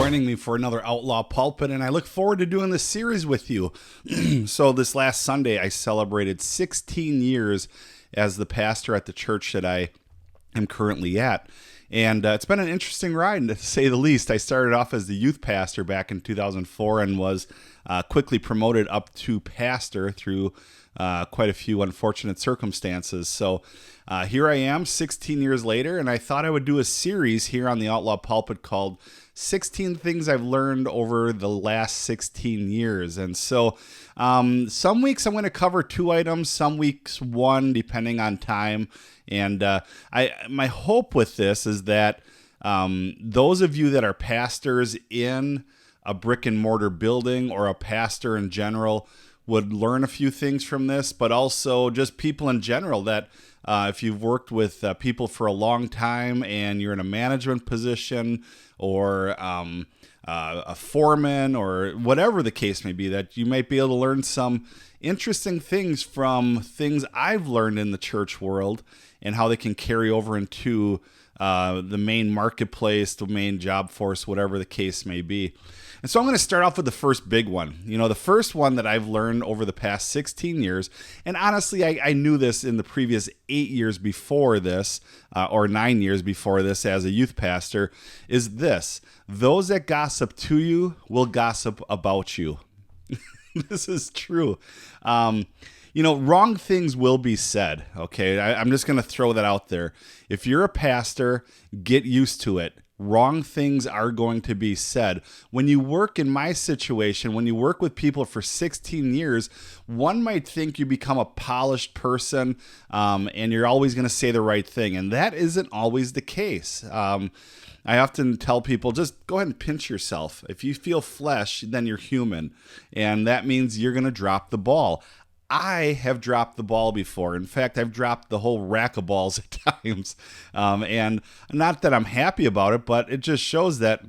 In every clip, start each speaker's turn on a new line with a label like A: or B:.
A: joining me for another Outlaw Pulpit, and I look forward to doing this series with you. So this last Sunday, I celebrated 16 years as the pastor at the church that I am currently at. And it's been an interesting ride, to say the least. I started off as the youth pastor back in 2004 and was quickly promoted up to pastor through quite a few unfortunate circumstances. So here I am 16 years later, and I thought I would do a series here on the Outlaw Pulpit called 16 Things I've Learned Over the Last 16 Years. And so some weeks I'm going to cover 2 items, some weeks 1, depending on time. And my hope with this is that those of you that are pastors in a brick and mortar building or a pastor in general would learn a few things from this, but also just people in general that if you've worked with people for a long time and you're in a management position or a foreman or whatever the case may be, that you might be able to learn some interesting things from things I've learned in the church world and how they can carry over into the main marketplace, the main job force, whatever the case may be. And so I'm going to start off with the first big one. You know, the first one that I've learned over the past 16 years, and honestly, I knew this in the previous 8 years before this, or 9 years before this as a youth pastor, is this: those that gossip to you will gossip about you. This is true. You know, wrong things will be said, okay? I'm just going to throw that out there. If you're a pastor, get used to it. Wrong things are going to be said. When you work in my situation, when you work with people for 16 years, one might think you become a polished person and you're always going to say the right thing. And that isn't always the case. I often tell people, just go ahead and pinch yourself. If you feel flesh, then you're human. And that means you're going to drop the ball. I have dropped the ball before. In fact, I've dropped the whole rack of balls at times. And not that I'm happy about it, but it just shows that,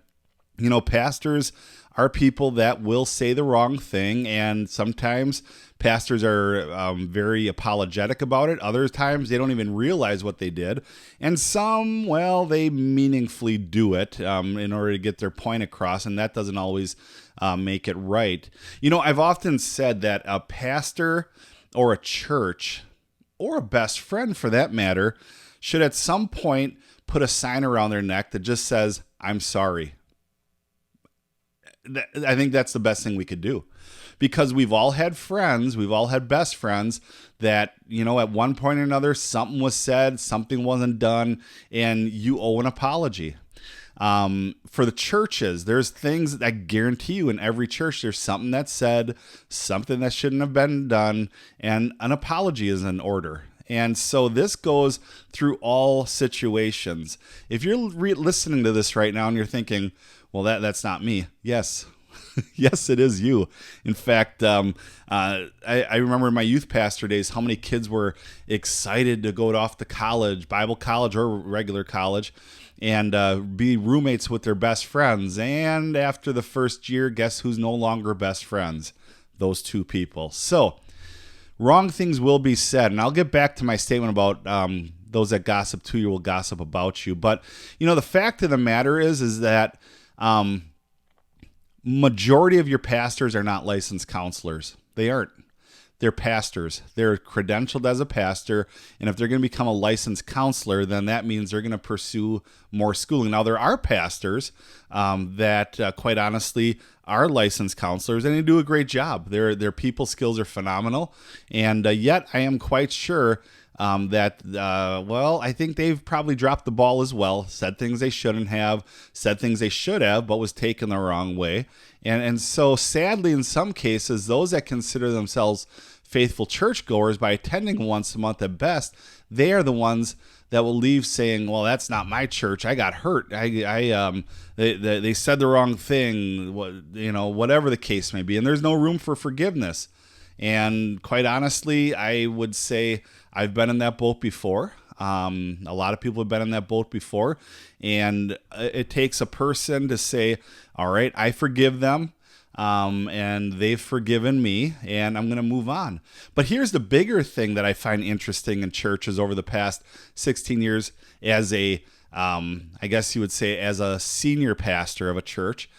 A: you know, pastors are people that will say the wrong thing. And sometimes pastors are very apologetic about it. Other times they don't even realize what they did. And some, well, they meaningfully do it in order to get their point across. And that doesn't always make it right. You know, I've often said that a pastor or a church or a best friend for that matter should at some point put a sign around their neck that just says, "I'm sorry." I think that's the best thing we could do, because we've all had friends, we've all had best friends that, you know, at one point or another, something was said, something wasn't done, and you owe an apology. For the churches, there's things that I guarantee you in every church, there's something that's said, something that shouldn't have been done, and an apology is in order. And so this goes through all situations. If you're listening to this right now and you're thinking, well, that's not me. Yes. Yes, it is you. In fact, I remember in my youth pastor days how many kids were excited to go off to college, Bible college or regular college, and be roommates with their best friends. And after the first year, guess who's no longer best friends? Those two people. So wrong things will be said. And I'll get back to my statement about those that gossip to you will gossip about you. But, you know, the fact of the matter is that majority of your pastors are not licensed counselors. They aren't. They're pastors. They're credentialed as a pastor, and if they're going to become a licensed counselor, then that means they're going to pursue more schooling. Now, there are pastors that, quite honestly, are licensed counselors, and they do a great job. Their people skills are phenomenal, and yet I am quite sure I think they've probably dropped the ball as well, said things they shouldn't have, said things they should have, but was taken the wrong way. And so sadly, in some cases, those that consider themselves faithful churchgoers by attending once a month at best, they are the ones that will leave saying, well, that's not my church. I got hurt. They said the wrong thing, you know, whatever the case may be. And there's no room for forgiveness. And quite honestly, I would say I've been in that boat before. A lot of people have been in that boat before. And it takes a person to say, all right, I forgive them. And they've forgiven me, and I'm going to move on. But here's the bigger thing that I find interesting in churches over the past 16 years as a I guess you would say as a senior pastor of a church,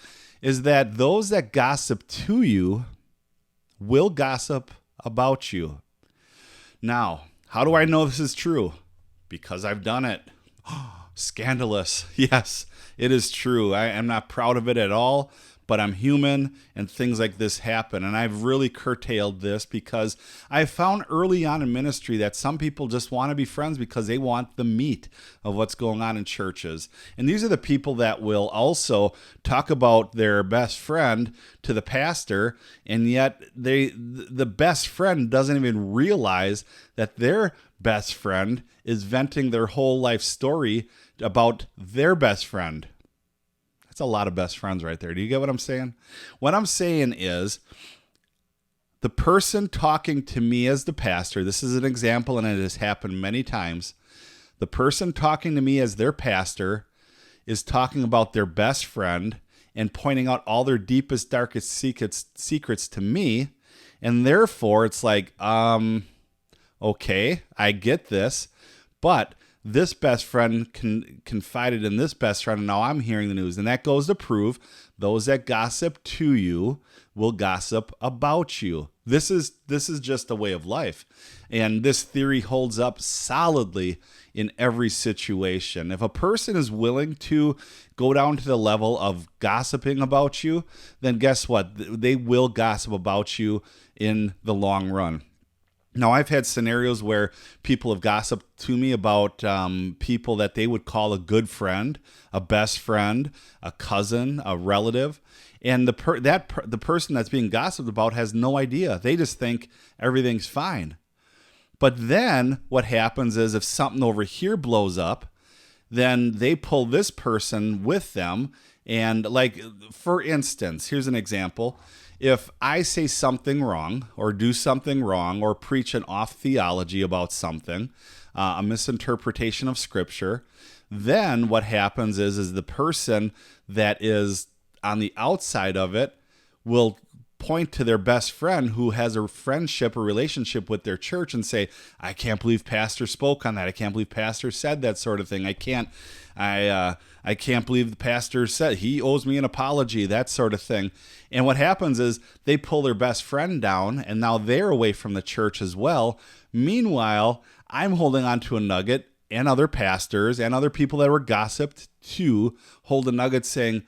A: is that those that gossip to you will gossip about you. Now, how do I know this is true? Because I've done it. Scandalous. Yes, it is true. I am not proud of it at all, but I'm human and things like this happen. And I've really curtailed this because I found early on in ministry that some people just want to be friends because they want the meat of what's going on in churches. And these are the people that will also talk about their best friend to the pastor, and yet the best friend doesn't even realize that their best friend is venting their whole life story about their best friend. That's a lot of best friends right there. Do you get what I'm saying? What I'm saying is the person talking to me as the pastor, this is an example and it has happened many times. The person talking to me as their pastor is talking about their best friend and pointing out all their deepest, darkest secrets to me. And therefore it's like, okay, I get this, but this best friend confided in this best friend, and now I'm hearing the news. And that goes to prove those that gossip to you will gossip about you. This is just a way of life. And this theory holds up solidly in every situation. If a person is willing to go down to the level of gossiping about you, then guess what? They will gossip about you in the long run. Now, I've had scenarios where people have gossiped to me about people that they would call a good friend, a best friend, a cousin, a relative, and the person that's being gossiped about has no idea. They just think everything's fine. But then what happens is if something over here blows up, then they pull this person with them. And like, for instance, here's an example. If I say something wrong or do something wrong or preach an off theology about something, a misinterpretation of scripture, then what happens is the person that is on the outside of it will point to their best friend who has a friendship or relationship with their church and say, I can't believe pastor spoke on that. I can't believe pastor said that sort of thing. I can't believe the pastor said he owes me an apology, that sort of thing. And what happens is they pull their best friend down and now they're away from the church as well. Meanwhile, I'm holding on to a nugget, and other pastors and other people that were gossiped to hold a nugget saying,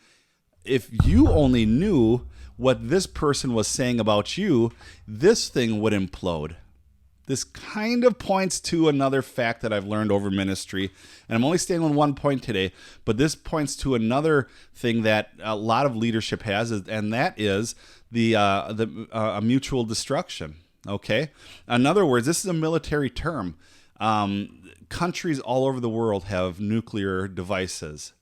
A: if you only knew what this person was saying about you, this thing would implode. This kind of points to another fact that I've learned over ministry, and I'm only staying on one point today, but this points to another thing that a lot of leadership has, and that is the mutual destruction. Okay? In other words, this is a military term. Countries all over the world have nuclear devices,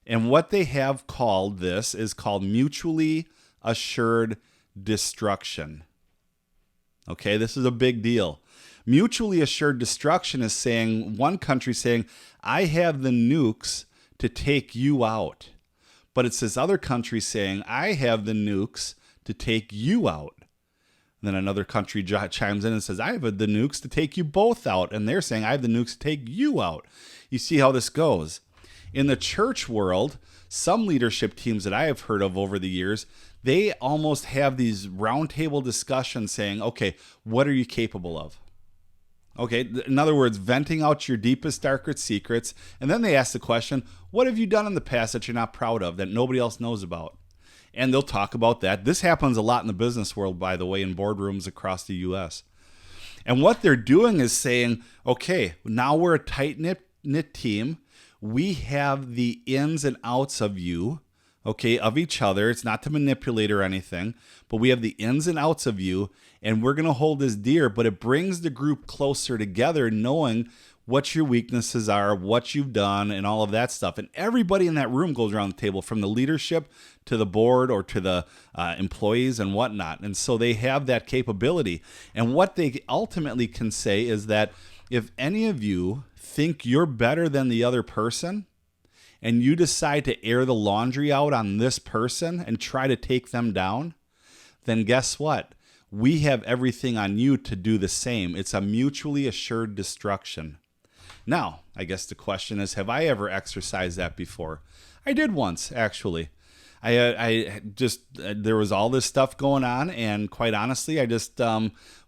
A: and what they have called this is called mutually assured destruction. Okay, this is a big deal. Mutually assured destruction is saying, one country saying, I have the nukes to take you out. But it's this other country saying, I have the nukes to take you out. And then another country chimes in and says, I have the nukes to take you both out. And they're saying, I have the nukes to take you out. You see how this goes. In the church world, some leadership teams that I have heard of over the years, they almost have these roundtable discussions saying, okay, what are you capable of? Okay, in other words, venting out your deepest, darkest secrets. And then they ask the question, what have you done in the past that you're not proud of, that nobody else knows about? And they'll talk about that. This happens a lot in the business world, by the way, in boardrooms across the U.S. And what they're doing is saying, okay, now we're a tight-knit team. We have the ins and outs of you, okay, of each other. It's not to manipulate or anything, but we have the ins and outs of you, and we're going to hold this dear, but it brings the group closer together, knowing what your weaknesses are, what you've done, and all of that stuff. And everybody in that room goes around the table, from the leadership to the board or to the employees and whatnot. And so they have that capability. And what they ultimately can say is that if any of you think you're better than the other person, and you decide to air the laundry out on this person and try to take them down, then guess what? We have everything on you to do the same. It's a mutually assured destruction. Now, I guess the question is, have I ever exercised that before? I did once, actually. I just, there was all this stuff going on, and quite honestly, I just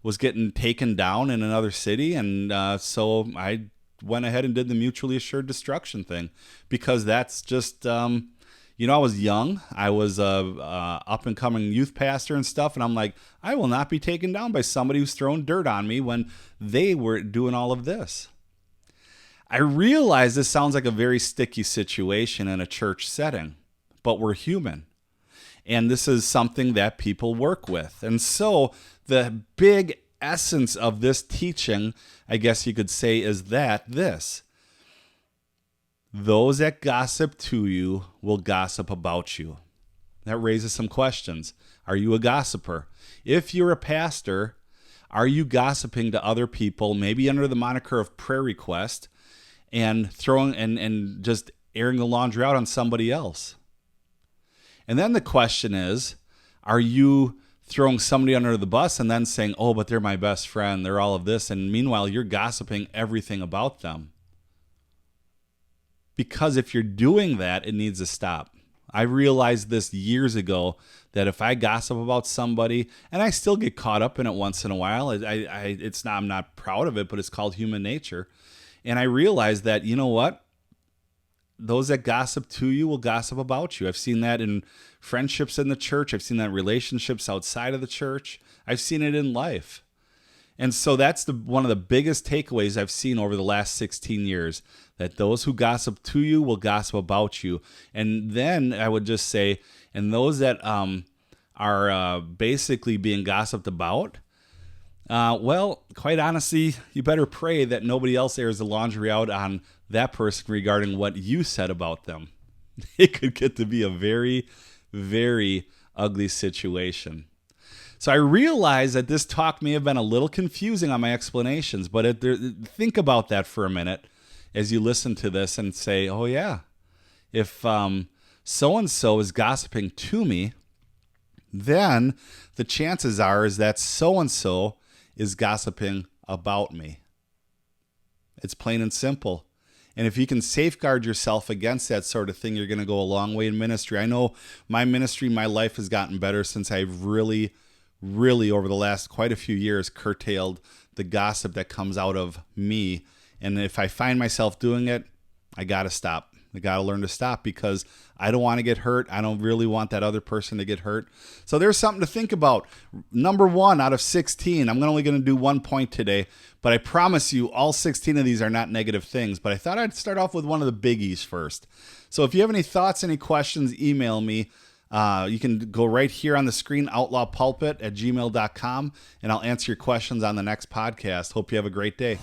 A: was getting taken down in another city, and so I went ahead and did the mutually assured destruction thing, because that's just, I was young. I was a up-and-coming youth pastor and stuff, and I'm like, I will not be taken down by somebody who's throwing dirt on me when they were doing all of this. I realize this sounds like a very sticky situation in a church setting, but we're human. And this is something that people work with. And so the big essence of this teaching, I guess you could say, is this. Those that gossip to you will gossip about you. That raises some questions. Are you a gossiper? If you're a pastor, are you gossiping to other people, maybe under the moniker of prayer request, and throwing and just airing the laundry out on somebody else? And then the question is, are you throwing somebody under the bus and then saying, oh, but they're my best friend, they're all of this, and meanwhile you're gossiping everything about them? Because if you're doing that, it needs to stop. I realized this years ago, that if I gossip about somebody, and I still get caught up in it once in a while, I'm not proud of it, but it's called human nature. And I realized that, you know what? Those that gossip to you will gossip about you. I've seen that in friendships in the church. I've seen that in relationships outside of the church. I've seen it in life. And so that's one of the biggest takeaways I've seen over the last 16 years, that those who gossip to you will gossip about you. And then I would just say, and those that are basically being gossiped about, well, quite honestly, you better pray that nobody else airs the laundry out on that person regarding what you said about them. It could get to be a very, very ugly situation. So I realize that this talk may have been a little confusing on my explanations, but think about that for a minute as you listen to this and say, oh yeah, if so-and-so is gossiping to me, then the chances are is that so-and-so is gossiping about me. It's plain and simple. And if you can safeguard yourself against that sort of thing, you're going to go a long way in ministry. I know my ministry, my life has gotten better since I've really over the last quite a few years curtailed the gossip that comes out of me. And if I find myself doing it, I got to stop. I got to learn to stop, because I don't want to get hurt. I don't really want that other person to get hurt. So there's something to think about. Number 1 out of 16. I'm only going to do 1 point today, but I promise you all 16 of these are not negative things. But I thought I'd start off with one of the biggies first. So if you have any thoughts, any questions, email me. You can go right here on the screen, outlawpulpit@gmail.com, and I'll answer your questions on the next podcast. Hope you have a great day.